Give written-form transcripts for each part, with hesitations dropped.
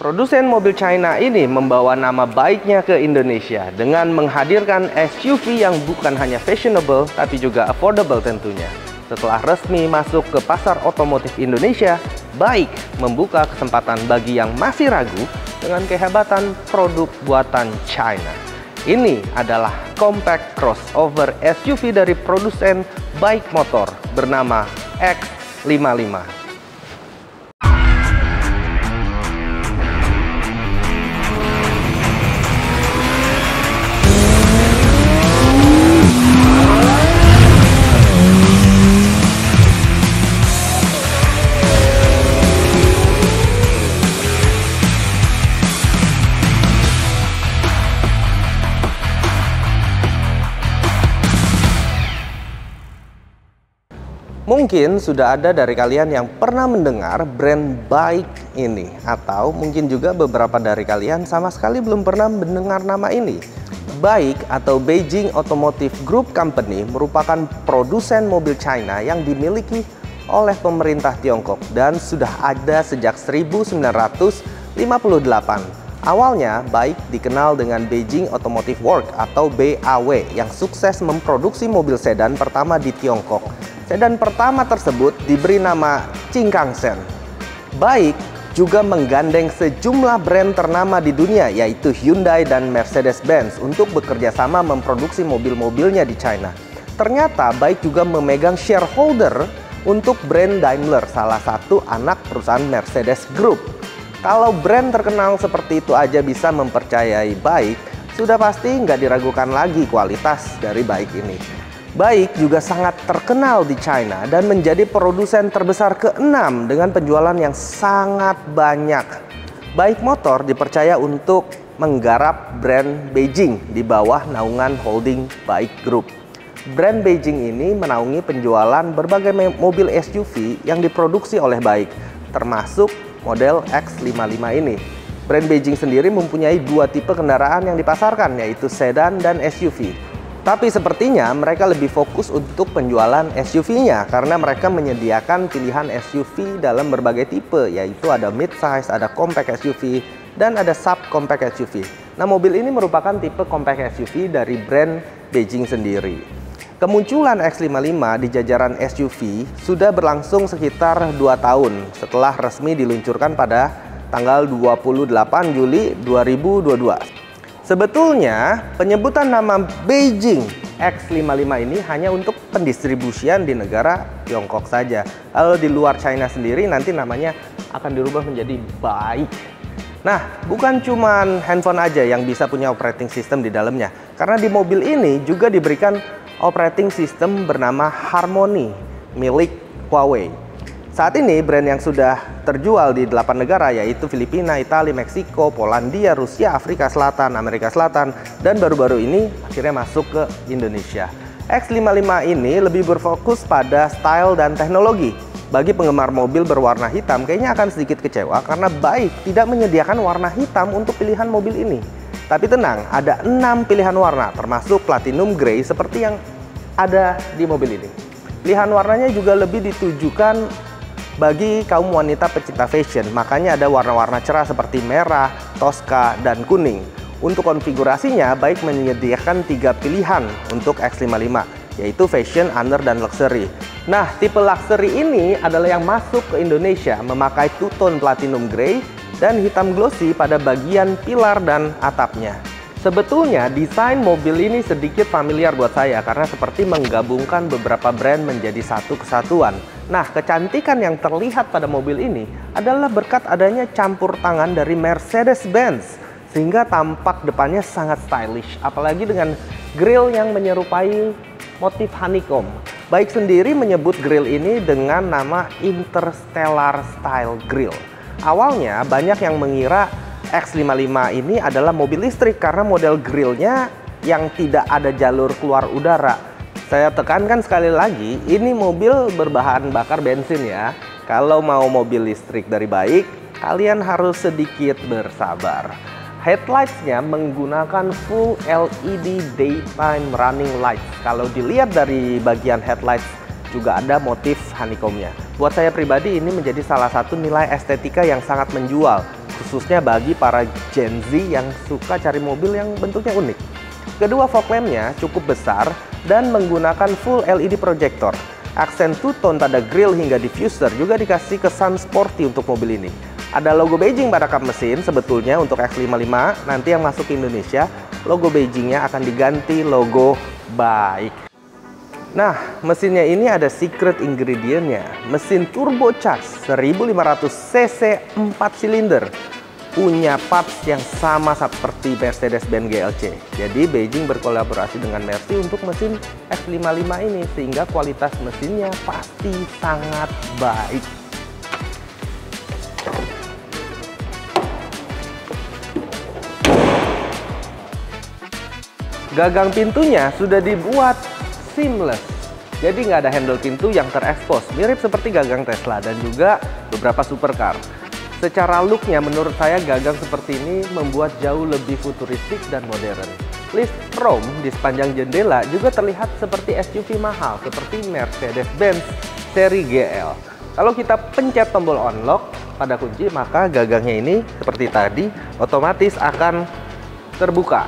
Produsen mobil China ini membawa nama baiknya ke Indonesia dengan menghadirkan SUV yang bukan hanya fashionable tapi juga affordable tentunya. Setelah resmi masuk ke pasar otomotif Indonesia, BAIC membuka kesempatan bagi yang masih ragu dengan kehebatan produk buatan China. Ini adalah compact crossover SUV dari produsen BAIC Motor bernama X55. Mungkin sudah ada dari kalian yang pernah mendengar brand BAIC ini, atau mungkin juga beberapa dari kalian sama sekali belum pernah mendengar nama ini. BAIC atau Beijing Automotive Group Company merupakan produsen mobil China yang dimiliki oleh pemerintah Tiongkok dan sudah ada sejak 1958. Awalnya, BAIC dikenal dengan Beijing Automotive Works atau BAW yang sukses memproduksi mobil sedan pertama di Tiongkok. Sedan pertama tersebut diberi nama Qingkangsen. BAIC juga menggandeng sejumlah brand ternama di dunia yaitu Hyundai dan Mercedes-Benz untuk bekerja sama memproduksi mobil-mobilnya di China. Ternyata BAIC juga memegang shareholder untuk brand Daimler, salah satu anak perusahaan Mercedes Group. Kalau brand terkenal seperti itu aja bisa mempercayai BAIC, sudah pasti nggak diragukan lagi kualitas dari BAIC ini. BAIC juga sangat terkenal di China dan menjadi produsen terbesar ke-6 dengan penjualan yang sangat banyak. BAIC Motor dipercaya untuk menggarap brand Beijing di bawah naungan holding BAIC Group. Brand Beijing ini menaungi penjualan berbagai mobil SUV yang diproduksi oleh BAIC, termasuk model X55 ini. Brand Beijing sendiri mempunyai dua tipe kendaraan yang dipasarkan, yaitu sedan dan SUV. Tapi sepertinya mereka lebih fokus untuk penjualan SUV-nya karena mereka menyediakan pilihan SUV dalam berbagai tipe, yaitu ada midsize, ada compact SUV, dan ada subcompact SUV. Nah, mobil ini merupakan tipe compact SUV dari brand Beijing sendiri. Kemunculan X55 di jajaran SUV sudah berlangsung sekitar 2 tahun setelah resmi diluncurkan pada tanggal 28 Juli 2022. Sebetulnya, penyebutan nama Beijing X55 ini hanya untuk pendistribusian di negara Tiongkok saja. Kalau di luar China sendiri nanti namanya akan dirubah menjadi BAIC. Nah, bukan cuma handphone aja yang bisa punya operating system di dalamnya. Karena di mobil ini juga diberikan operating system bernama Harmony milik Huawei. Saat ini brand yang sudah terjual di 8 negara yaitu Filipina, Italia, Meksiko, Polandia, Rusia, Afrika Selatan, Amerika Selatan, dan baru-baru ini akhirnya masuk ke Indonesia. X55 ini lebih berfokus pada style dan teknologi. Bagi penggemar mobil berwarna hitam kayaknya akan sedikit kecewa karena BAIC tidak menyediakan warna hitam untuk pilihan mobil ini. Tapi tenang, ada 6 pilihan warna termasuk platinum grey seperti yang ada di mobil ini. Pilihan warnanya juga lebih ditujukan bagi kaum wanita pecinta fashion, makanya ada warna-warna cerah seperti merah, toska, dan kuning. Untuk konfigurasinya, BAIC menyediakan 3 pilihan untuk X55, yaitu fashion, under, dan luxury. Nah, tipe luxury ini adalah yang masuk ke Indonesia, memakai two-tone platinum grey dan hitam glossy pada bagian pilar dan atapnya. Sebetulnya desain mobil ini sedikit familiar buat saya karena seperti menggabungkan beberapa brand menjadi satu kesatuan. Nah, kecantikan yang terlihat pada mobil ini adalah berkat adanya campur tangan dari Mercedes-Benz sehingga tampak depannya sangat stylish, apalagi dengan grill yang menyerupai motif honeycomb. BAIC sendiri menyebut grill ini dengan nama Interstellar Style Grill. Awalnya banyak yang mengira X55 ini adalah mobil listrik karena model grillnya yang tidak ada jalur keluar udara. Saya tekankan sekali lagi, ini mobil berbahan bakar bensin ya. Kalau mau mobil listrik dari BAIC, kalian harus sedikit bersabar. Headlights-nya menggunakan full LED daytime running lights. Kalau dilihat dari bagian headlights juga ada motif honeycomb-nya. Buat saya pribadi ini menjadi salah satu nilai estetika yang sangat menjual. khususnya bagi para Gen Z yang suka cari mobil yang bentuknya unik. Kedua fog lampnya cukup besar dan menggunakan full LED projector. Aksen two-tone pada grill hingga diffuser juga dikasih kesan sporty untuk mobil ini. Ada logo Beijing pada kap mesin. Sebetulnya untuk X55 nanti yang masuk ke Indonesia, logo Beijingnya akan diganti logo BAIC. Nah, mesinnya ini ada secret ingredientnya. Mesin turbocharged 1500 cc 4 silinder. Punya parts yang sama seperti Mercedes-Benz GLC. Jadi Beijing berkolaborasi dengan Mercy untuk mesin X55 ini, sehingga kualitas mesinnya pasti sangat baik. Gagang pintunya sudah dibuat seamless, jadi nggak ada handle pintu yang terekspos, mirip seperti gagang Tesla dan juga beberapa supercar. Secara looknya menurut saya gagang seperti ini membuat jauh lebih futuristik dan modern. List chrome di sepanjang jendela juga terlihat seperti SUV mahal seperti Mercedes-Benz seri GL. Kalau kita pencet tombol unlock pada kunci, maka gagangnya ini seperti tadi otomatis akan terbuka.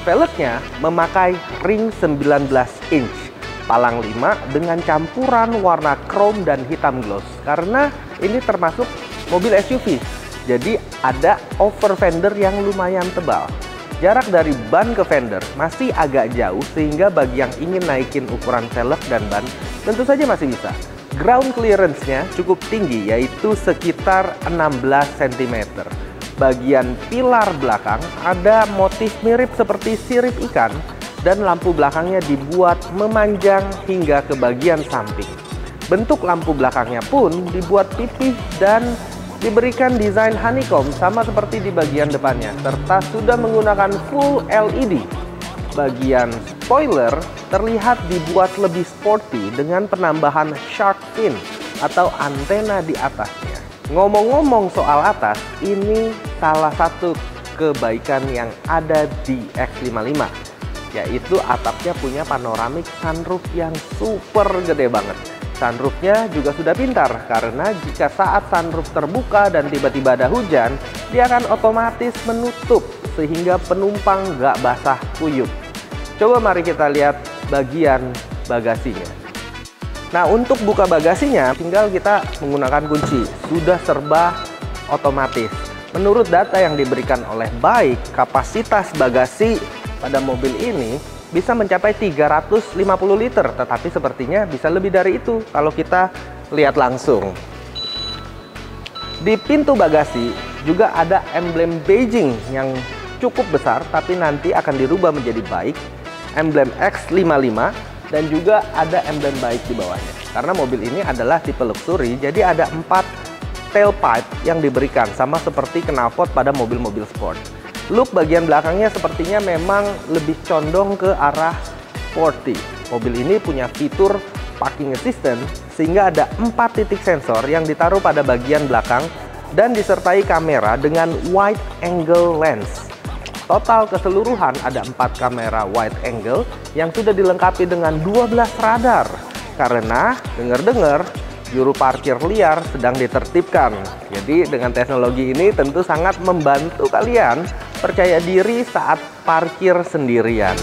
Velgnya memakai ring 19 inch, palang 5 dengan campuran warna chrome dan hitam gloss. Karena ini termasuk mobil SUV, jadi ada over fender yang lumayan tebal. Jarak dari ban ke fender masih agak jauh, sehingga bagi yang ingin naikin ukuran velg dan ban tentu saja masih bisa. Ground clearance-nya cukup tinggi, yaitu sekitar 16 cm. Bagian pilar belakang ada motif mirip seperti sirip ikan, dan lampu belakangnya dibuat memanjang hingga ke bagian samping. Bentuk lampu belakangnya pun dibuat pipih dan diberikan desain honeycomb sama seperti di bagian depannya, serta sudah menggunakan full LED. Bagian spoiler terlihat dibuat lebih sporty dengan penambahan shark fin atau antena di atasnya. Ngomong-ngomong soal atas, ini salah satu kebaikan yang ada di X55, yaitu atapnya punya panoramic sunroof yang super gede banget. Sunroofnya juga sudah pintar, karena jika saat sunroof terbuka dan tiba-tiba ada hujan, dia akan otomatis menutup sehingga penumpang nggak basah kuyup. Coba mari kita lihat bagian bagasinya. Nah, untuk buka bagasinya tinggal kita menggunakan kunci, sudah serba otomatis. Menurut data yang diberikan oleh BAIC, kapasitas bagasi pada mobil ini bisa mencapai 350 liter, tetapi sepertinya bisa lebih dari itu kalau kita lihat langsung. Di pintu bagasi juga ada emblem Beijing yang cukup besar, tapi nanti akan dirubah menjadi BAIC, emblem X55, dan juga ada emblem BAIC di bawahnya. Karena mobil ini adalah tipe luxury, jadi ada 4 tailpipe yang diberikan, sama seperti knalpot pada mobil-mobil sport. Look bagian belakangnya sepertinya memang lebih condong ke arah sporty. Mobil ini punya fitur parking assistant, sehingga ada 4 titik sensor yang ditaruh pada bagian belakang dan disertai kamera dengan wide angle lens. Total keseluruhan ada 4 kamera wide angle yang sudah dilengkapi dengan 12 radar. Karena dengar-dengar juru parkir liar sedang ditertibkan. Jadi dengan teknologi ini tentu sangat membantu kalian percaya diri saat parkir sendirian.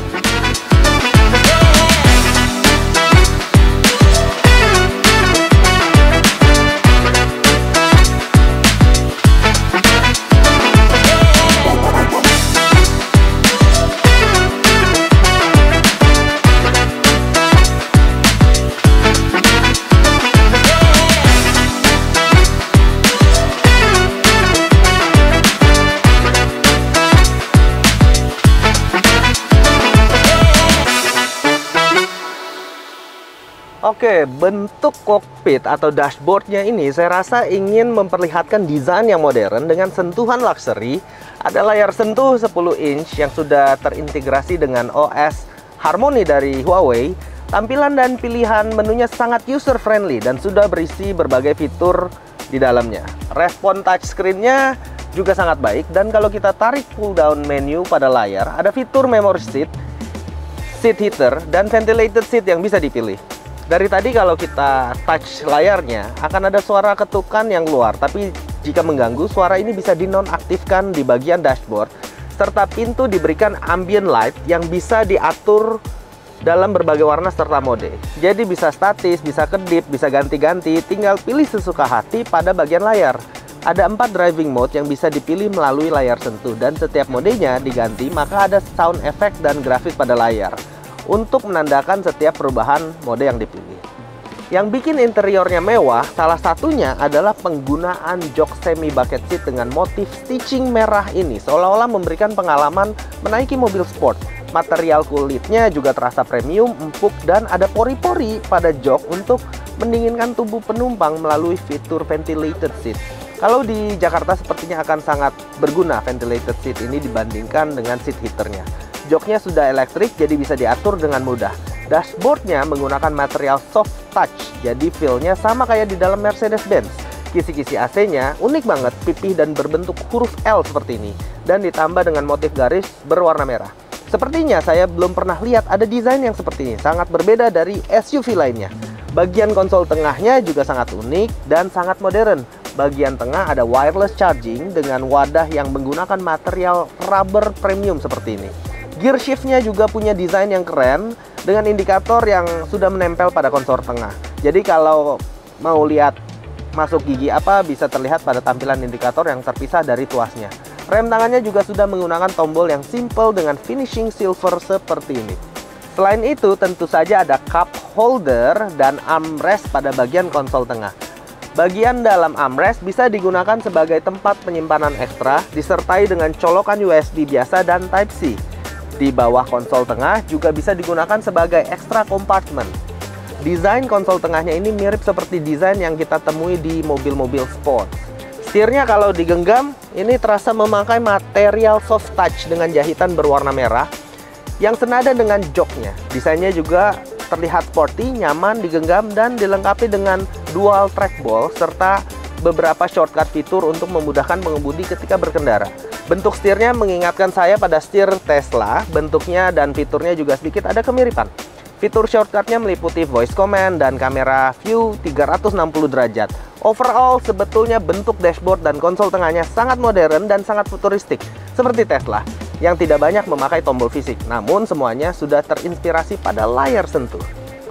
Oke, bentuk kokpit atau dashboardnya ini saya rasa ingin memperlihatkan desain yang modern dengan sentuhan luxury. Ada layar sentuh 10 inch yang sudah terintegrasi dengan OS Harmony dari Huawei. Tampilan dan pilihan menunya sangat user friendly dan sudah berisi berbagai fitur di dalamnya. Respon touchscreen-nya juga sangat baik, dan kalau kita tarik pull down menu pada layar, ada fitur memory seat, seat heater, dan ventilated seat yang bisa dipilih. Dari tadi kalau kita touch layarnya akan ada suara ketukan yang keluar, tapi Jika mengganggu, suara ini bisa dinonaktifkan di bagian dashboard, serta pintu diberikan ambient light yang bisa diatur dalam berbagai warna serta mode. Jadi bisa statis, bisa kedip, bisa ganti-ganti, tinggal pilih sesuka hati pada bagian layar. Ada 4 driving mode yang bisa dipilih melalui layar sentuh, dan setiap modenya diganti maka ada sound effect dan grafis pada layar untuk menandakan setiap perubahan mode yang dipilih. Yang bikin interiornya mewah, salah satunya adalah penggunaan jok semi bucket seat dengan motif stitching merah ini, seolah-olah memberikan pengalaman menaiki mobil sport. Material kulitnya juga terasa premium, empuk, dan ada pori-pori pada jok untuk mendinginkan tubuh penumpang melalui fitur ventilated seat. Kalau di Jakarta sepertinya akan sangat berguna ventilated seat ini dibandingkan dengan seat heaternya. Joknya sudah elektrik, jadi bisa diatur dengan mudah. Dashboardnya menggunakan material soft touch, jadi feel-nya sama kayak di dalam Mercedes-Benz. Kisi-kisi AC-nya unik banget, pipih dan berbentuk huruf L seperti ini, dan ditambah dengan motif garis berwarna merah. Sepertinya saya belum pernah lihat ada desain yang seperti ini, sangat berbeda dari SUV lainnya. Bagian konsol tengahnya juga sangat unik dan sangat modern. Bagian tengah ada wireless charging dengan wadah yang menggunakan material rubber premium seperti ini. Gear shift-nya juga punya desain yang keren dengan indikator yang sudah menempel pada konsol tengah. Jadi kalau mau lihat masuk gigi apa bisa terlihat pada tampilan indikator yang terpisah dari tuasnya. Rem tangannya juga sudah menggunakan tombol yang simple dengan finishing silver seperti ini. Selain itu, tentu saja ada cup holder dan armrest pada bagian konsol tengah. Bagian dalam armrest bisa digunakan sebagai tempat penyimpanan ekstra, disertai dengan colokan USB biasa dan Type-C. Di bawah konsol tengah juga bisa digunakan sebagai extra compartment. Desain konsol tengahnya ini mirip seperti desain yang kita temui di mobil-mobil sport. Setirnya kalau digenggam, ini terasa memakai material soft touch dengan jahitan berwarna merah yang senada dengan joknya. Desainnya juga terlihat sporty, nyaman digenggam, dan dilengkapi dengan dual trackball serta beberapa shortcut fitur untuk memudahkan pengemudi ketika berkendara. Bentuk setirnya mengingatkan saya pada setir Tesla, bentuknya dan fiturnya juga sedikit ada kemiripan. Fitur shortcutnya meliputi voice command dan kamera view 360 derajat. Overall, sebetulnya bentuk dashboard dan konsol tengahnya sangat modern dan sangat futuristik, seperti Tesla, yang tidak banyak memakai tombol fisik. Namun, semuanya sudah terinspirasi pada layar sentuh.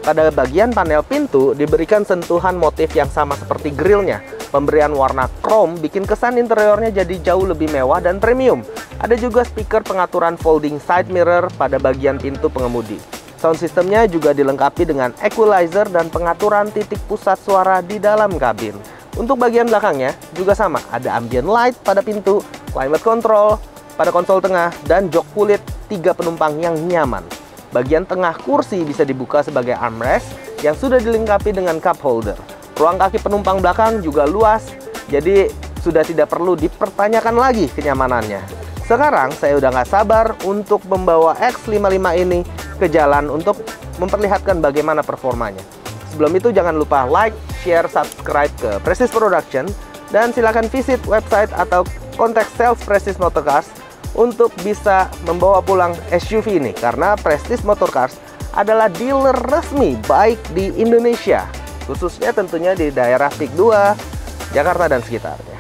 Pada bagian panel pintu, diberikan sentuhan motif yang sama seperti grillnya. Pemberian warna chrome bikin kesan interiornya jadi jauh lebih mewah dan premium. Ada juga speaker pengaturan folding side mirror pada bagian pintu pengemudi. Sound systemnya juga dilengkapi dengan equalizer dan pengaturan titik pusat suara di dalam kabin. Untuk bagian belakangnya juga sama, ada ambient light pada pintu, climate control pada konsol tengah, dan jok kulit 3 penumpang yang nyaman. Bagian tengah kursi bisa dibuka sebagai armrest yang sudah dilengkapi dengan cup holder. Ruang kaki penumpang belakang juga luas, jadi sudah tidak perlu dipertanyakan lagi kenyamanannya. Sekarang saya udah nggak sabar untuk membawa X55 ini ke jalan untuk memperlihatkan bagaimana performanya. Sebelum itu jangan lupa like, share, subscribe ke Prestige Production, dan silakan visit website atau kontak sales Prestige Motorcars untuk bisa membawa pulang SUV ini, karena Prestige Motorcars adalah dealer resmi baik di Indonesia, khususnya tentunya di daerah PIK 2, Jakarta dan sekitarnya.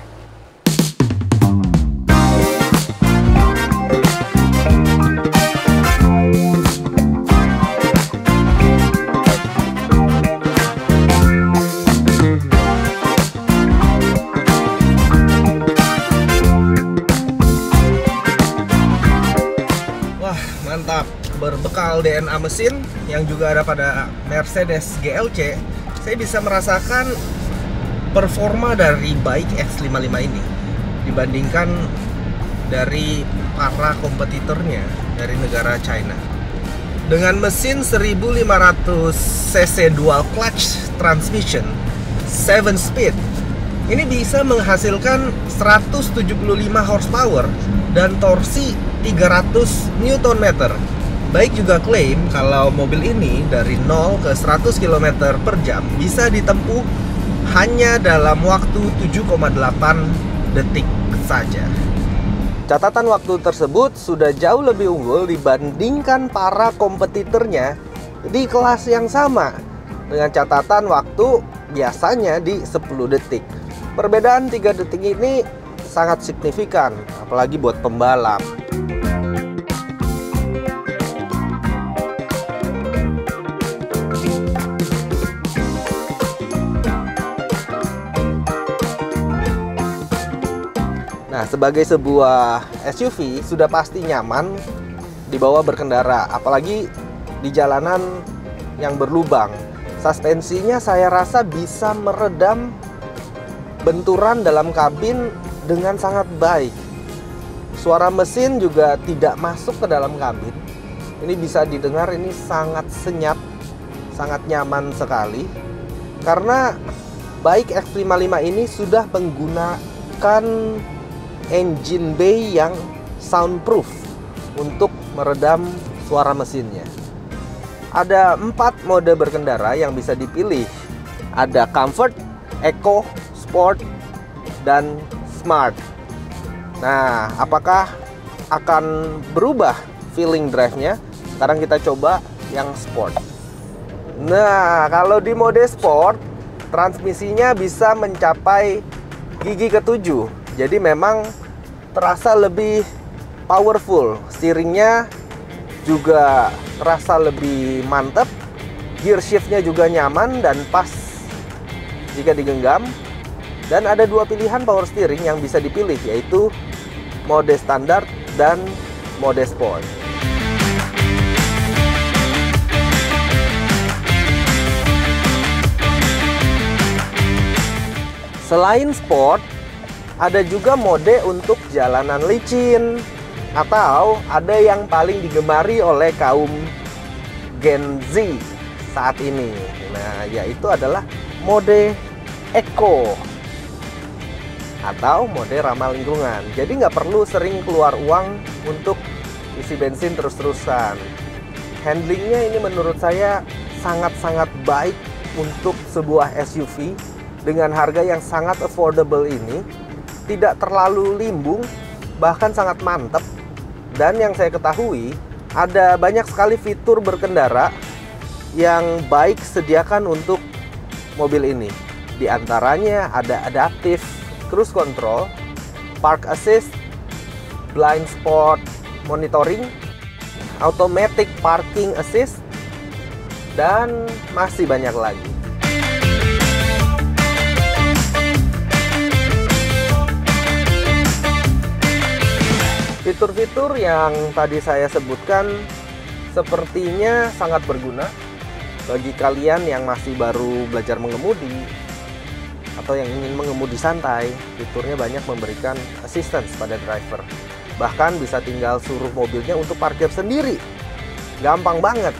Mantap, berbekal DNA mesin yang juga ada pada Mercedes GLC, saya bisa merasakan performa dari bike X55 ini dibandingkan dari para kompetitornya dari negara China. Dengan mesin 1500 cc dual clutch transmission 7 speed, ini bisa menghasilkan 175 horsepower dan torsi 300 Nm. Baik juga klaim kalau mobil ini dari 0 ke 100 km per jam bisa ditempuh hanya dalam waktu 7,8 detik saja. Catatan waktu tersebut sudah jauh lebih unggul dibandingkan para kompetitornya di kelas yang sama dengan catatan waktu biasanya di 10 detik. Perbedaan 3 detik ini sangat signifikan, apalagi buat pembalap. Nah, sebagai sebuah SUV sudah pasti nyaman dibawa berkendara, apalagi di jalanan yang berlubang. Suspensinya saya rasa bisa meredam benturan dalam kabin dengan sangat baik. Suara mesin juga tidak masuk ke dalam kabin. Ini bisa didengar, ini sangat senyap, sangat nyaman sekali. Karena baik X55 ini sudah menggunakan engine bay yang soundproof untuk meredam suara mesinnya. Ada 4 mode berkendara yang bisa dipilih. Ada Comfort, Eco, Sport, dan Smart. Nah, apakah akan berubah feeling drive-nya? Sekarang kita coba yang Sport. Nah, kalau di mode Sport, transmisinya bisa mencapai gigi ke-7. Jadi memang terasa lebih powerful. Steeringnya juga terasa lebih mantap. Gear shiftnya juga nyaman dan pas jika digenggam. Dan ada 2 pilihan power steering yang bisa dipilih, yaitu mode standar dan mode sport. Selain sport, ada juga mode untuk jalanan licin, atau ada yang paling digemari oleh kaum Gen Z saat ini. Nah, yaitu adalah mode Eco atau mode ramah lingkungan. Jadi nggak perlu sering keluar uang untuk isi bensin terus-terusan. Handlingnya ini menurut saya sangat-sangat baik untuk sebuah SUV dengan harga yang sangat affordable ini. Tidak terlalu limbung, bahkan sangat mantap. Dan yang saya ketahui, ada banyak sekali fitur berkendara yang baik sediakan untuk mobil ini. Di antaranya ada adaptive cruise control, park assist, blind spot monitoring, automatic parking assist, dan masih banyak lagi. Fitur-fitur yang tadi saya sebutkan sepertinya sangat berguna bagi kalian yang masih baru belajar mengemudi atau yang ingin mengemudi santai. Fiturnya banyak memberikan assistance pada driver. Bahkan bisa tinggal suruh mobilnya untuk parkir sendiri. Gampang banget.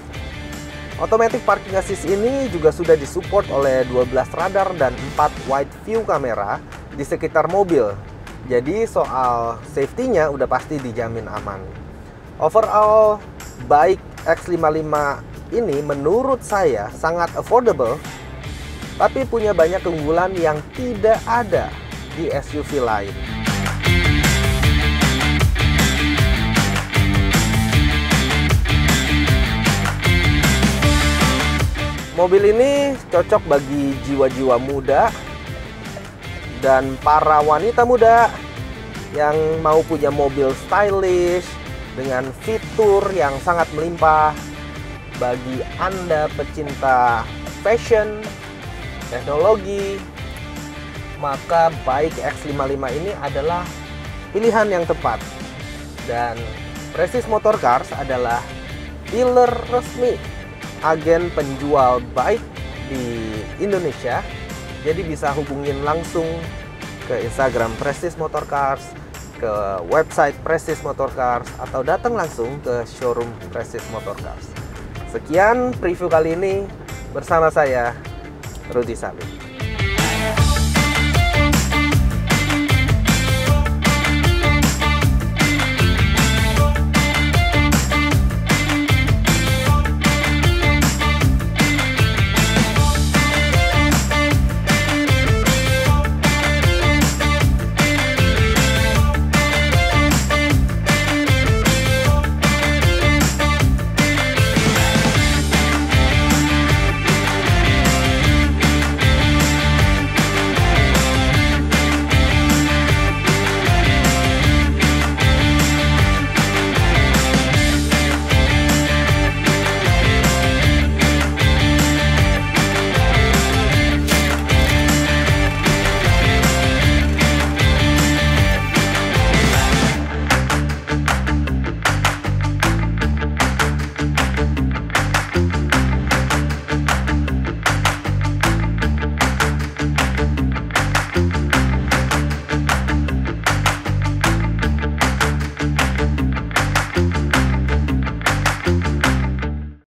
Automatic parking assist ini juga sudah disupport oleh 12 radar dan 4 wide view kamera di sekitar mobil. Jadi soal safety-nya udah pasti dijamin aman. Overall, baik X55 ini menurut saya sangat affordable, tapi punya banyak keunggulan yang tidak ada di SUV lain. Mobil ini cocok bagi jiwa-jiwa muda dan para wanita muda yang mau punya mobil stylish dengan fitur yang sangat melimpah. Bagi Anda pecinta fashion, teknologi, maka baik X55 ini adalah pilihan yang tepat. Dan Prestige Motorcars adalah dealer resmi, agen penjual baik di Indonesia. Jadi bisa hubungin langsung ke Instagram Prestige Motorcars, ke website Prestige Motorcars, atau datang langsung ke showroom Prestige Motorcars. Sekian preview kali ini bersama saya, Rudy Salim.